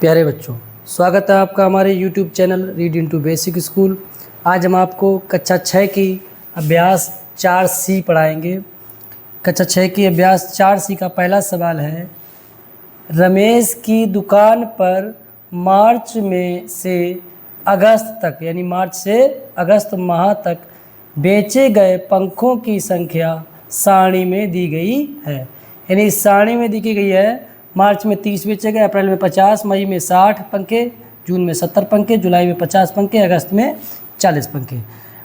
प्यारे बच्चों, स्वागत है आपका हमारे YouTube channel read into basic school. आज हम आपको कक्षा 6 की अभ्यास 4C पढ़ाएंगे। कक्षा 6 की अभ्यास 4C का पहला सवाल है, रमेश की दुकान पर मार्च में से अगस्त तक यानी मार्च से अगस्त माह तक बेचे गए पंखों की संख्या सारणी में दी गई है। यानी इस सारणी में दी गई है, मार्च में 30 बेचे गए, अप्रैल में 50, मई में 60 पंखे, जून में 70 पंखे, जुलाई में 50 पंखे, अगस्त में 40 पंखे।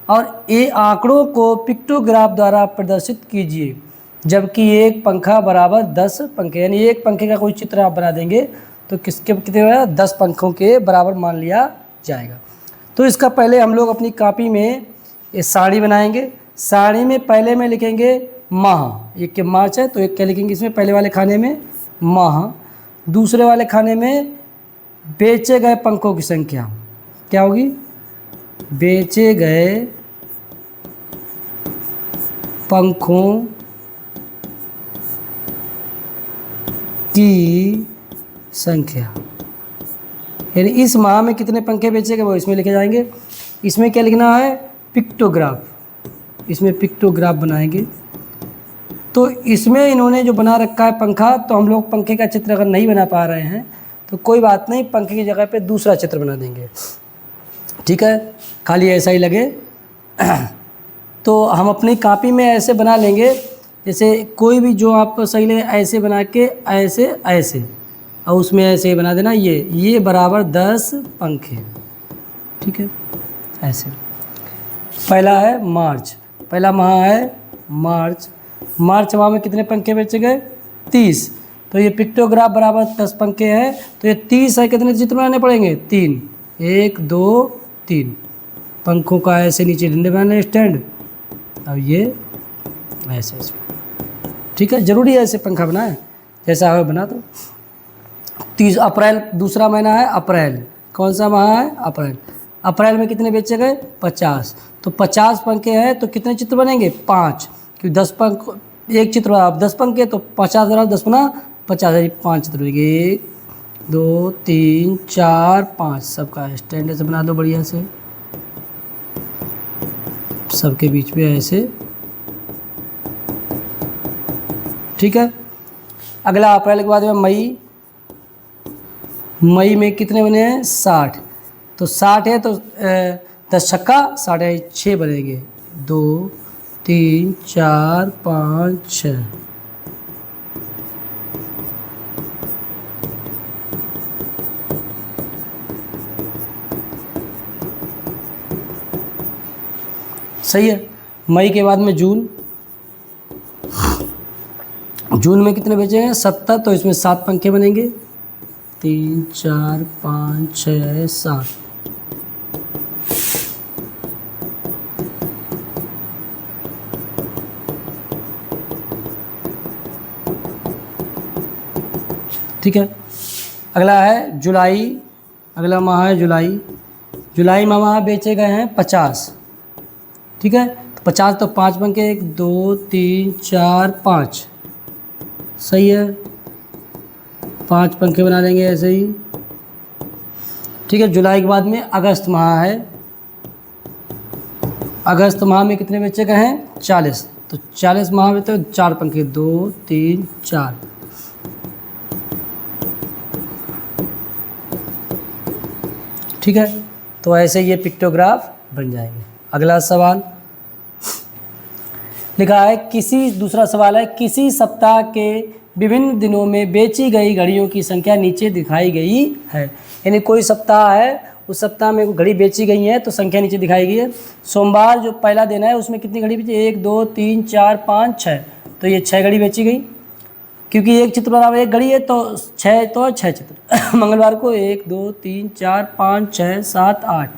और ये आंकड़ों को पिक्टोग्राफ द्वारा प्रदर्शित कीजिए, जबकि एक पंखा बराबर 10 पंखे। यानी एक पंखे का कोई चित्र आप बना देंगे तो किसके कितने 10 पंखों के बराबर मान लिया जाएगा। तो इसका पहले हम लोग अपनी कॉपी में ये सारणी बनाएंगे। सारणी में पहले में लिखेंगे माह, एक के मार्च है तो एक क्या लिखेंगे इसमें, पहले वाले खाने में माह, दूसरे वाले खाने में बेचे गए पंखों की संख्या क्या होगी, बेचे गए पंखों की संख्या। यानी इस माह में कितने पंखे बेचे गए वो इसमें लिखे जाएंगे। इसमें क्या लिखना है, पिक्टोग्राफ, इसमें पिक्टोग्राफ बनाएंगे। तो इसमें इन्होंने जो बना रखा है पंखा, तो हम लोग पंखे का चित्र अगर नहीं बना पा रहे हैं तो कोई बात नहीं, पंखे की जगह पे दूसरा चित्र बना देंगे, ठीक है, खाली ऐसा ही लगे। तो हम अपनी कॉपी में ऐसे बना लेंगे, जैसे कोई भी जो आपको सही लगे ऐसे बना के ऐसे ऐसे, और उसमें ऐसे ही बना देना ये बराबर 10 पंखे, ठीक है, ऐसे। पहला है मार्च, पहला माह है मार्च। मार्च माह में कितने पंखे बेचे गए, 30। तो ये पिक्टोग्राफ बराबर 10 पंखे हैं, तो ये 30 है, कितने चित्र बनाने पड़ेंगे, 3, 1 2 3 पंखों का ऐसे नीचे डंडे बनाने स्टैंड, और ये ऐसे ऐसे, ठीक है, ज़रूरी है ऐसे पंखा बनाए, जैसा है बना दो। 30 अप्रैल दूसरा महीना है, अप्रैल कौन सा माह है, अप्रैल। अप्रैल में कितने बेचे गए, 50। तो 50 पंखे हैं तो कितने चित्र बनेंगे, 5, क्योंकि 10 पंख एक चित्र आप 10 पंखे तो 50 बराबर 10 बना 50, 5 चित्र बनेंगे, 1 2 3 4 5, सबका स्टैंड ऐसे बना दो बढ़िया से, सबके बीच में ऐसे, ठीक है। अगला अप्रैल के बाद में मई, मई में कितने बने हैं, 60। तो 60 है तो 10 छक्का 60 है, 6 बनेंगे, 2 3 4 5 6। सही है। मई के बाद में जून, जून में कितने बचे हैं, 70। तो इसमें 7 पंखे बनेंगे, 3 4 5 6 7। ठीक है। अगला है जुलाई, अगला माह है जुलाई। जुलाई माह बेचे गए हैं 50, ठीक है। तो 50 तो 5 पंखे, 1 2 3 4 5, सही है, 5 पंखे बना देंगे ऐसे ही, ठीक है। जुलाई के बाद में अगस्त माह है। अगस्त माह में कितने बेचे गए हैं, 40। तो 40 माह में तो 4 पंखे, 2 3 4, ठीक है। तो ऐसे ये पिक्टोग्राफ बन जाएंगे। अगला सवाल लिखा है, किसी दूसरा सवाल है, किसी सप्ताह के विभिन्न दिनों में बेची गई घड़ियों की संख्या नीचे दिखाई गई है। यानी कोई सप्ताह है, उस सप्ताह में घड़ी बेची गई है तो संख्या नीचे दिखाई गई है। सोमवार जो पहला दिन है उसमें कितनी घड़ी बेची, 1 2 3 4 5 6। तो ये 6 घड़ी बेची गई, क्योंकि एक चित्र बराबर एक घड़ी है तो 6 चित्र। मंगलवार को 1 2 3 4 5 6 7 8,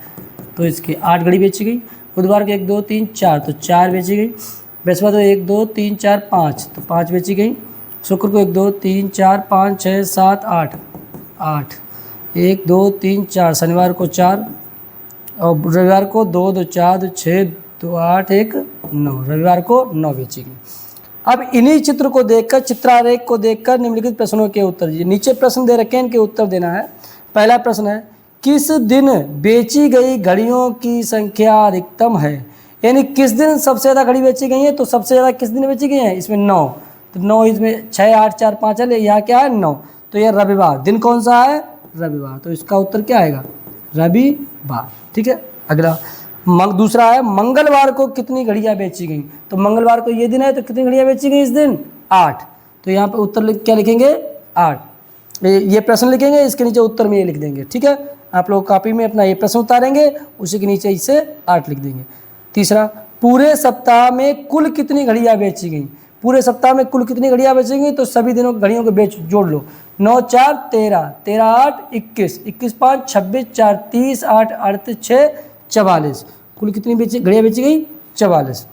तो इसके 8 घड़ी बेची गई। बुधवार को 1 2 3 4, तो 4 बेची गई। बृहस्पति को 1 2 3 4 5, तो 5 बेची गई। शुक्र को 1 2 3 4 5 6 7 8 8, 1 2 3 4। शनिवार को 4, और रविवार को 2 2 4 2 6 2 8 1 9, रविवार को 9 बेची गई। अब इन्हीं चित्र को देखकर, चित्रारेख को देखकर निम्नलिखित प्रश्नों के उत्तर दीजिए। नीचे प्रश्न दे रखे हैं, इनके उत्तर देना है। पहला प्रश्न है, किस दिन बेची गई घड़ियों की संख्या अधिकतम है? यानी किस दिन सबसे ज़्यादा घड़ी बेची गई है, तो सबसे ज़्यादा किस दिन बेची गई है? इसमें 9, तो 9 इसमें 6 8 4 5 है, यहाँ क्या है 9, तो यह रविवार। दिन कौन सा है? रविवार। तो इसका उत्तर क्या आएगा? रविवार। ठीक है। अगला दूसरा है, मंगलवार को कितनी घड़ियाँ बेची गई? तो मंगलवार को ये दिन है, तो कितनी घड़ियाँ बेची गई इस दिन? 8। तो यहाँ पे उत्तर क्या लिखेंगे? 8। ये प्रश्न लिखेंगे, इसके नीचे उत्तर में ये लिख देंगे। ठीक है। आप लोग कॉपी में अपना ये प्रश्न उतारेंगे, उसी के नीचे इसे 8 लिख देंगे। तीसरा, पूरे सप्ताह में कुल कितनी घड़ियाँ बेची गई? पूरे सप्ताह में कुल कितनी घड़ियाँ बेची गई? तो सभी दिनों घड़ियों को जोड़ लो। 9 4 13, 13 8 21, 21 5 26, 4 30, 8 38 6 44। कुल कितनी घड़ियाँ बेची गई? 44।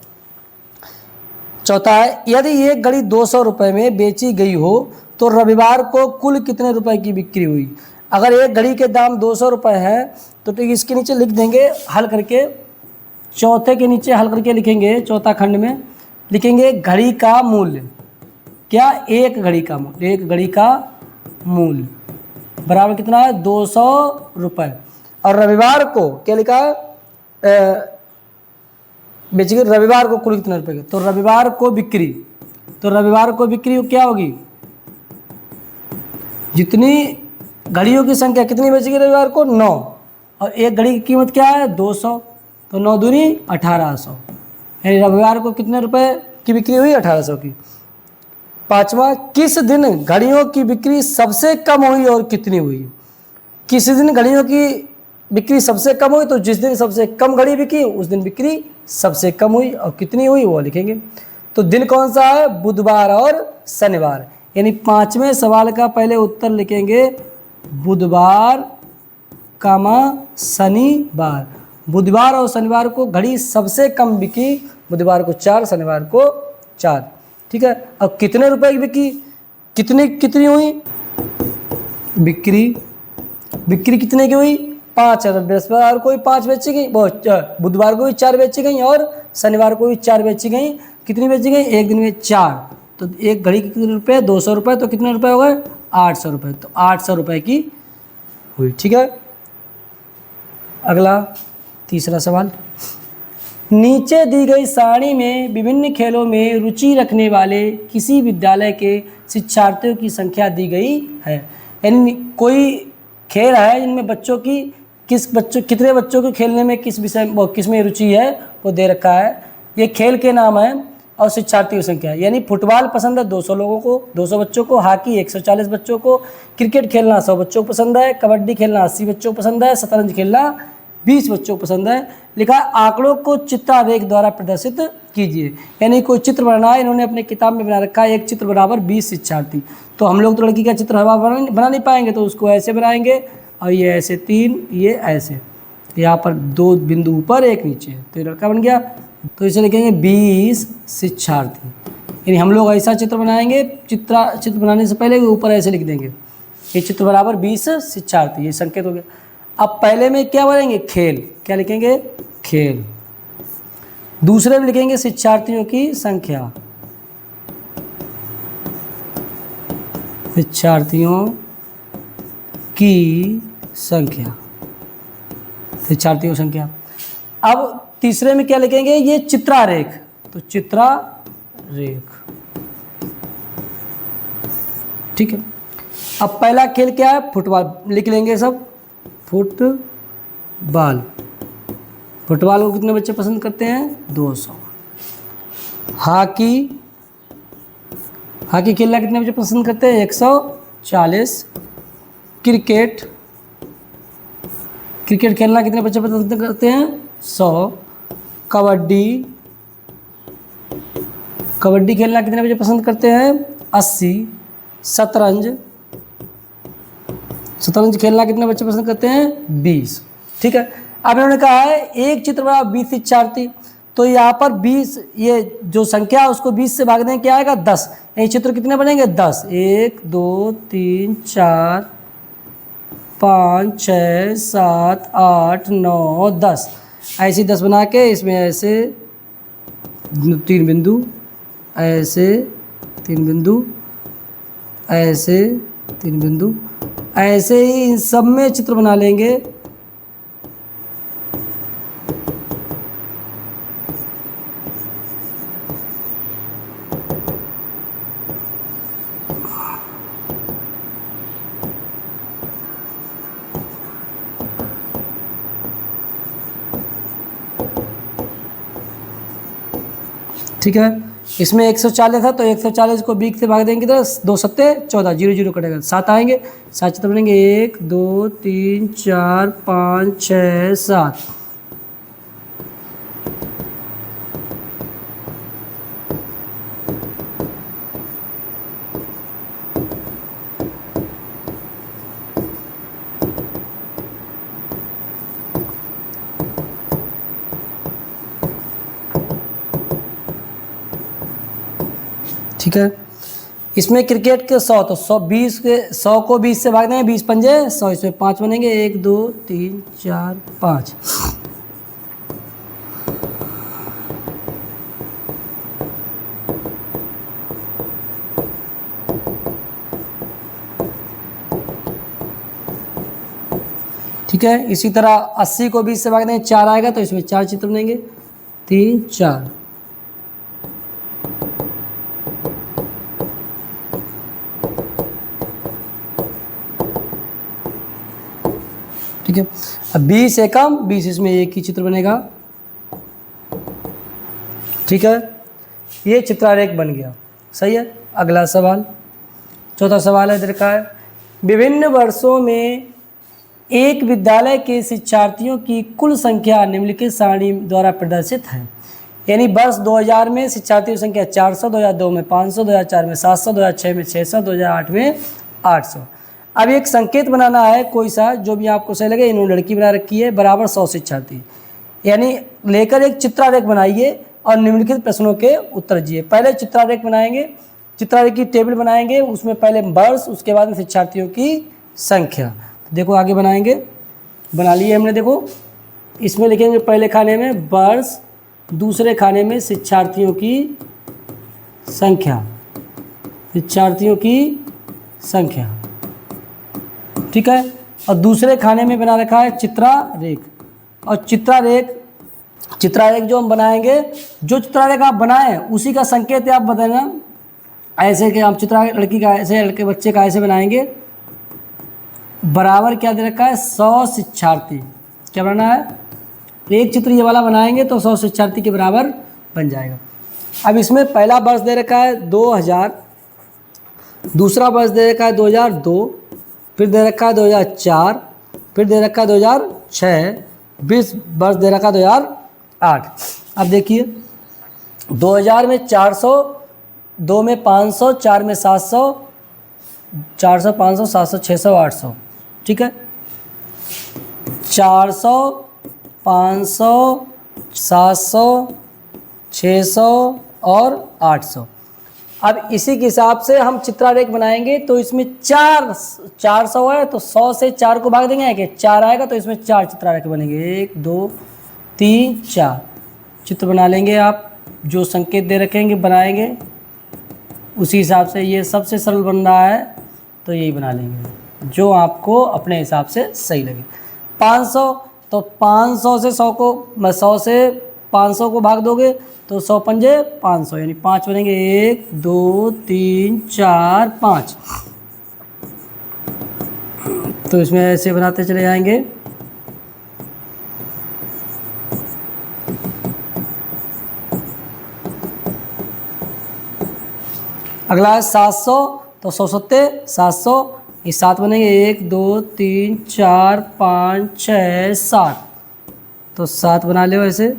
चौथा है, यदि एक घड़ी 200 रुपये में बेची गई हो तो रविवार को कुल कितने रुपए की बिक्री हुई? अगर एक घड़ी के दाम 200 रुपये है तो इसके नीचे लिख देंगे हल करके, चौथे के नीचे हल करके लिखेंगे, चौथा खंड में लिखेंगे घड़ी का मूल्य। क्या? एक घड़ी का मूल्य। एक घड़ी का मूल्य बराबर कितना है? 200 रुपये। और रविवार को क्या लिखा है? बेसिकली रविवार को कुल कितने रुपए की? तो रविवार को बिक्री, तो रविवार को बिक्री क्या होगी? जितनी घड़ियों की संख्या कितनी बचेगी रविवार को? 9। और एक घड़ी की कीमत क्या है? 200। तो 9 दूनी 1800, यानी रविवार को कितने रुपए की बिक्री हुई? 1800 की। पांचवा, किस दिन घड़ियों की बिक्री सबसे कम हुई और कितनी हुई? किस दिन घड़ियों की बिक्री सबसे कम हुई? तो जिस दिन सबसे कम घड़ी बिकी उस दिन बिक्री सबसे कम हुई, और कितनी हुई वो लिखेंगे। तो दिन कौन सा है? बुधवार और शनिवार। यानी 5वें सवाल का पहले उत्तर लिखेंगे बुधवार कामा शनिवार। बुधवार और शनिवार को घड़ी सबसे कम बिकी, बुधवार को 4, शनिवार को 4। ठीक है। अब कितने रुपए की बिकी? कितनी हुई बिक्री कितने की हुई? 5। बृहस्पतिवार को भी 5 बेची गई, बुधवार को भी 4 बेची गई, और शनिवार को भी 4 बेची गई। कितनी बेची गई? एक दिन में 4। तो एक घड़ी के कितने रुपये? 200 रुपये। तो कितने रुपए हो गए? 800 रुपये। तो 800 रुपये की हुई। ठीक है। अगला तीसरा सवाल, नीचे दी गई सारणी में विभिन्न खेलों में रुचि रखने वाले किसी विद्यालय के शिक्षार्थियों की संख्या दी गई है। यानी कोई खेल है जिनमें बच्चों की कितने बच्चों के खेलने में किस में रुचि है वो दे रखा है। ये खेल के नाम है और शिक्षार्थियों की संख्या, यानी फुटबॉल पसंद है 200 लोगों को, 200 बच्चों को, हॉकी 140 बच्चों को, क्रिकेट खेलना 100 बच्चों को पसंद है, कबड्डी खेलना 80 बच्चों को पसंद है, शतरंज खेलना 20 बच्चों को पसंद है। लिखा है आंकड़ों को चित्रारेख द्वारा प्रदर्शित कीजिए। यानी कोई चित्र बनाना है, इन्होंने अपने किताब में बना रखा है एक चित्र बराबर 20 शिक्षार्थी। तो हम लोग तो लड़की का चित्र हवा बना नहीं पाएंगे, तो उसको ऐसे बनाएंगे, और ये ऐसे 3, ये ऐसे, यहाँ पर 2 बिंदु ऊपर 1 नीचे, तो ये लड़का बन गया। तो इसे लिखेंगे 20 शिक्षार्थी। यानी हम लोग ऐसा चित्र बनाएंगे, चित्र बनाने से पहले ऊपर ऐसे लिख देंगे, ये चित्र बराबर 20 शिक्षार्थी, ये संकेत हो गया। अब पहले में क्या बनेंगे? खेल। क्या लिखेंगे? खेल। दूसरे में लिखेंगे शिक्षार्थियों की संख्या, शिक्षार्थियों की संख्या, शिक्षार्थियों की संख्या। अब तीसरे में क्या लिखेंगे? ये चित्रारेख, तो चित्रारेख। ठीक है। अब पहला खेल क्या है? फुटबॉल। लिख लेंगे सब, फुटबॉल। फुटबॉल को कितने बच्चे पसंद करते हैं? 200। हॉकी खेलना कितने बच्चे पसंद करते हैं? 140। क्रिकेट खेलना कितने बच्चे पसंद करते हैं? 100। कबड्डी खेलना कितने बच्चे पसंद करते हैं? 80। शतरंज खेलना कितने बच्चे पसंद करते हैं? 20। ठीक है। अब इन्होंने कहा है एक चित्र बना 20 शिक्षार्थी, तो यहाँ पर 20, ये जो संख्या है उसको 20 से भाग दें, क्या आएगा? 10। ये चित्र कितने बनेंगे? 10। 1 2 3 4 5 6 7 8 9 10। ऐसे 10 बना के इसमें ऐसे 3 बिंदु, ऐसे 3 बिंदु, ऐसे 3 बिंदु, ऐसे ही इन सब में चित्र बना लेंगे। ठीक है, इसमें 140 था तो 140 को 20 से भाग देंगे तो 2 सत्ते 14, 0 0 कटेगा, 7 आएंगे। 7 चित्र बनेंगे, 1 2 3 4 5 6 7। ठीक है, इसमें क्रिकेट के 100 तो 100 को 20 से भाग देंगे, 20 पंजे 100, इसमें 5 बनेंगे, 1 2 3 4 5। ठीक है, इसी तरह 80 को 20 से भाग देंगे, 4 आएगा तो इसमें 4 चित्र बनेंगे, 3 4। ठीक है, अब 20 एकम 20, इसमें एक ही चित्र बनेगा। ठीक है, ये चित्रारेख बन गया। सही है। अगला सवाल, चौथा सवाल है, देखा है, विभिन्न वर्षों में एक विद्यालय के शिक्षार्थियों की कुल संख्या निम्नलिखित सारणी द्वारा प्रदर्शित है। यानी वर्ष 2000 में शिक्षार्थियों की संख्या 400, 2002 में 500, 2004 में 700, 2006 में 600, 2008 में 800। अब एक संकेत बनाना है कोई सा, जो भी आपको सही लगे। इन्होंने लड़की बना रखी है, बराबर 100 शिक्षार्थी, यानी लेकर एक चित्रारेख बनाइए और निम्नलिखित प्रश्नों के उत्तर दीजिए। पहले चित्रारेख बनाएंगे, चित्रारेख की टेबल बनाएंगे, उसमें पहले वर्ष, उसके बाद में शिक्षार्थियों की संख्या। देखो आगे बनाएंगे, बना लिए हमने। देखो इसमें लिखेंगे पहले खाने में वर्ष, दूसरे खाने में शिक्षार्थियों की संख्या, शिक्षार्थियों की संख्या। ठीक है, और दूसरे खाने में बना रखा है चित्रारेख। और चित्रारेख जो हम बनाएंगे, जो चित्रारेख आप बनाएं उसी का संकेत आप बताना। ऐसे कि आप चित्रारेख लड़की का ऐसे, लड़के बच्चे का ऐसे बनाएंगे, बराबर क्या दे रखा है, 100 शिक्षार्थी। क्या बनाना है, एक चित्र ये वाला बनाएंगे तो 100 शिक्षार्थी के बराबर बन जाएगा। अब इसमें पहला वर्ष दे रखा है 2000, दूसरा वर्ष दे रखा है 2002, फिर दे रखा है 2004, फिर दे रखा है 2006, 20 वर्ष दे रखा है 2008। अब देखिए 2000 में 400, 2 में 500, 4 में 700, 400 500 700 600 800। ठीक है, 400 500 700 600 और 800। अब इसी के हिसाब से हम चित्रारेख बनाएंगे। तो इसमें 400 है तो 100 से 4 को भाग देंगे, कि 4 आएगा तो इसमें 4 चित्रारेख बनेंगे, 1 2 3 4 चित्र बना लेंगे। आप जो संकेत दे रखेंगे बनाएंगे उसी हिसाब से। ये सबसे सरल बन रहा है तो यही बना लेंगे, जो आपको अपने हिसाब से सही लगे। 500 तो 500 से 100 को, 100 से 500 को भाग दोगे तो 100 पंजे 500, यानी 5 बनेंगे, 1 2 3 4 5। तो इसमें ऐसे बनाते चले जाएंगे। अगला है 700, तो 100 सत्ते 700, ये 7 बनेंगे, 1 2 3 4 5 6 7। तो 7 बना लो ऐसे।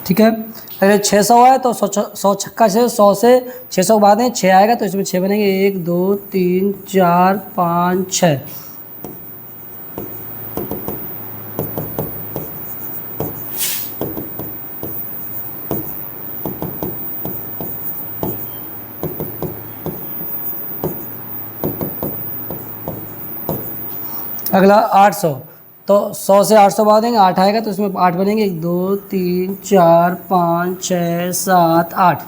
ठीक है, अगर 600 है तो 100 छक्का से 100 से 600 बाद में 6 आएगा तो इसमें 6 बनेंगे, 1 2 3 4 5 6। अगला 800, तो 100 से 800 बाद देंगे, 8 आएगा तो इसमें 8 बनेंगे, 1 2 3 4 5 6 7 8।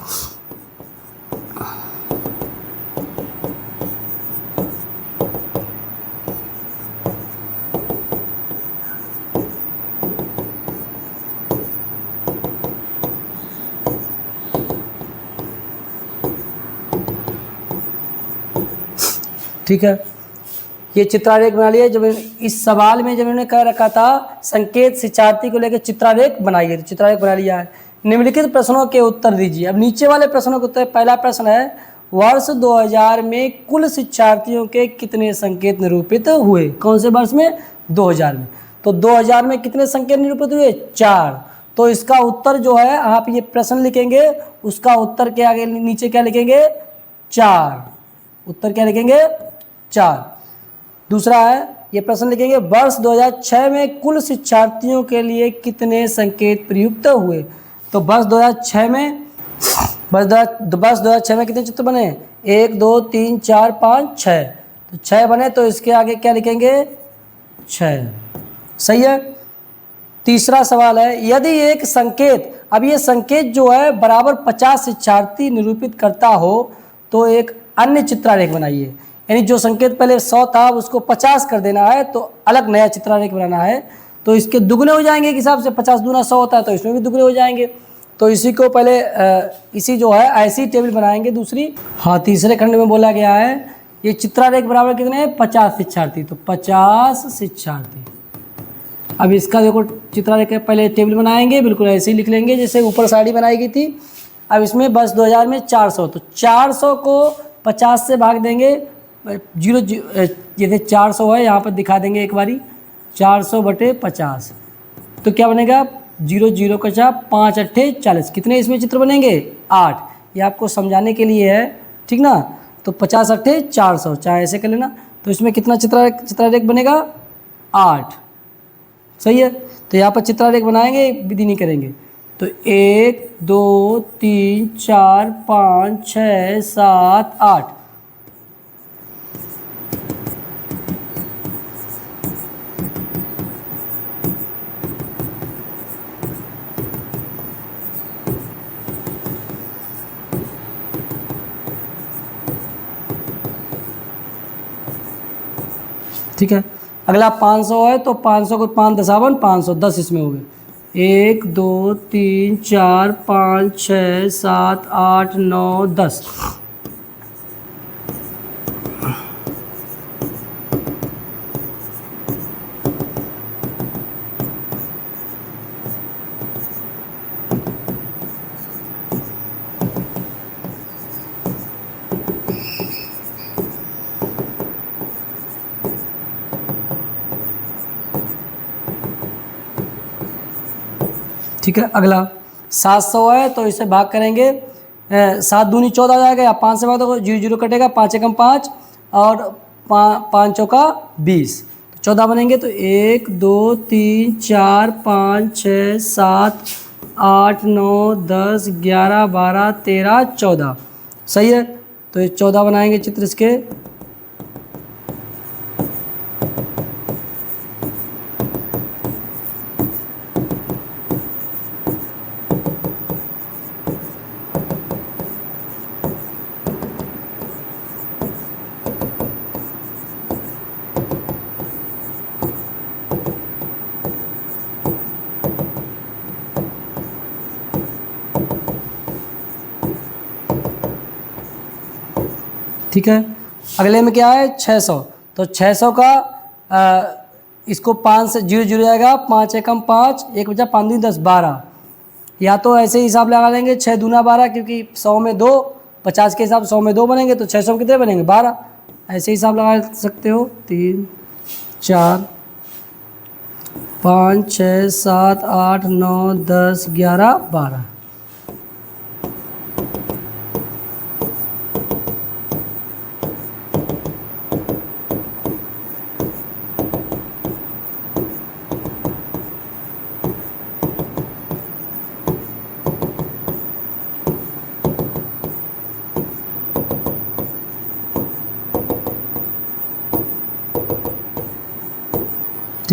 ठीक है, ये चित्रारेख बना लिया। जब इस सवाल में जब इन्होंने कह रखा था संकेत शिक्षार्थी को लेकर चित्रारेख बनाइए, तो चित्रारेख बना लिया है। निम्नलिखित प्रश्नों के उत्तर दीजिए। अब नीचे वाले प्रश्नों के उत्तर, पहला प्रश्न है वर्ष 2000 में कुल शिक्षार्थियों के कितने संकेत निरूपित हुए? कौन से वर्ष में? 2000 में। तो 2000 में कितने संकेत निरूपित हुए? 4। तो इसका उत्तर जो है, आप ये प्रश्न लिखेंगे, उसका उत्तर के आगे नीचे क्या लिखेंगे? 4। उत्तर क्या लिखेंगे? 4। दूसरा है, ये प्रश्न लिखेंगे वर्ष 2006 में कुल शिक्षार्थियों के लिए कितने संकेत प्रयुक्त हुए? तो वर्ष 2006 में कितने चित्र बने? 1 2 3 4 5 6, तो 6 बने, तो इसके आगे क्या लिखेंगे? 6। सही है। तीसरा सवाल है, यदि एक संकेत, अब ये संकेत जो है बराबर 50 शिक्षार्थी निरूपित करता हो तो एक अन्य चित्रारेख बनाइए। यानी जो संकेत पहले 100 था उसको 50 कर देना है, तो अलग नया चित्रारेख बनाना है। तो इसके दुगने हो जाएंगे एक हिसाब से, 50 दूना 100 होता है, तो इसमें भी दुगने हो जाएंगे। तो इसी को पहले इसी जो है ऐसी टेबल बनाएंगे दूसरी। हाँ, तीसरे खंड में बोला गया है ये चित्रारेख बराबर कितने हैं? 50 शिक्षार्थी, तो 50 शिक्षार्थी। अब इसका देखो चित्रारेख पहले टेबल बनाएंगे, बिल्कुल ऐसे ही लिख लेंगे जैसे ऊपर साड़ी बनाई गई थी। अब इसमें बस 2000 में 400, तो 400 को 50 से भाग देंगे, जैसे 400 है यहाँ पर दिखा देंगे एक बारी, 400 बटे 50, तो क्या बनेगा? 0 0 का 5 8 40। कितने इसमें चित्र बनेंगे? 8। ये आपको समझाने के लिए है, ठीक ना। तो 50 8 400, चाहे ऐसे कर लेना। तो इसमें कितना चित्रारेख बनेगा? 8। सही है। तो यहाँ पर चित्रारेख बनाएंगे, विधि नहीं करेंगे। तो 1 2 3 4 5 6 7 8। ठीक है। अगला 500 है, तो 500 को 5 दसावन 510 इसमें हो गए। 1 2 3 4 5 6 7 8 9 10। ठीक है। अगला 700 है, तो इसे भाग करेंगे, 7 दूनी 14 आ जाएगा, या 5 से भाग दो 0 0 कटेगा, 5 एकम 5 और 5 चौका 20, तो 14 बनेंगे। तो 1 2 3 4 5 6 7 8 9 10 11 12 13 14। सही है। तो ये 14 बनाएंगे चित्र इसके। ठीक है। अगले में क्या है? 600, तो 600 का इसको 5 से 0 0 जाएगा, 5 एकम 5, 1 बचा 5 दूनी 10 12, या तो ऐसे हिसाब लगा लेंगे 6 दूना 12, क्योंकि 100 में 2, 50 के हिसाब 100 में 2 बनेंगे, तो 600 में कितने बनेंगे? 12। ऐसे हिसाब लगा सकते हो। 3 4 5 6 7 8 9 10 11 12।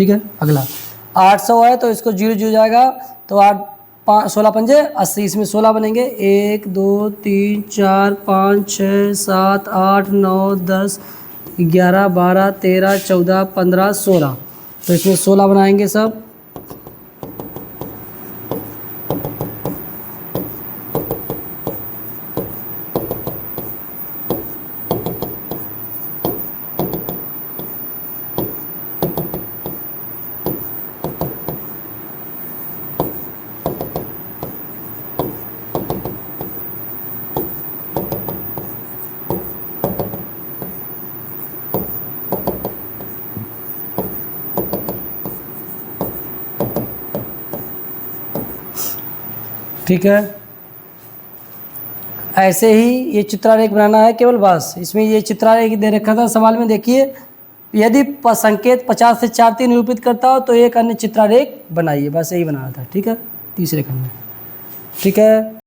ठीक है। अगला 800 है तो इसको 0 0 जाएगा तो 8 5 16 पंजे 80, इसमें 16 बनेंगे 1 2 3 4 5 6 7 8 9 10 11 12 13 14 15 16, तो इसमें 16 बनाएंगे सब। ठीक है, ऐसे ही ये चित्रारेख बनाना है केवल बस। इसमें ये चित्रारेख दे रखा था सवाल में, देखिए यदि संकेत 50 से 4 3 निरूपित करता हो तो एक अन्य चित्रारेख बनाइए, बस यही बनाना था। ठीक है, तीसरे खंड में। ठीक है।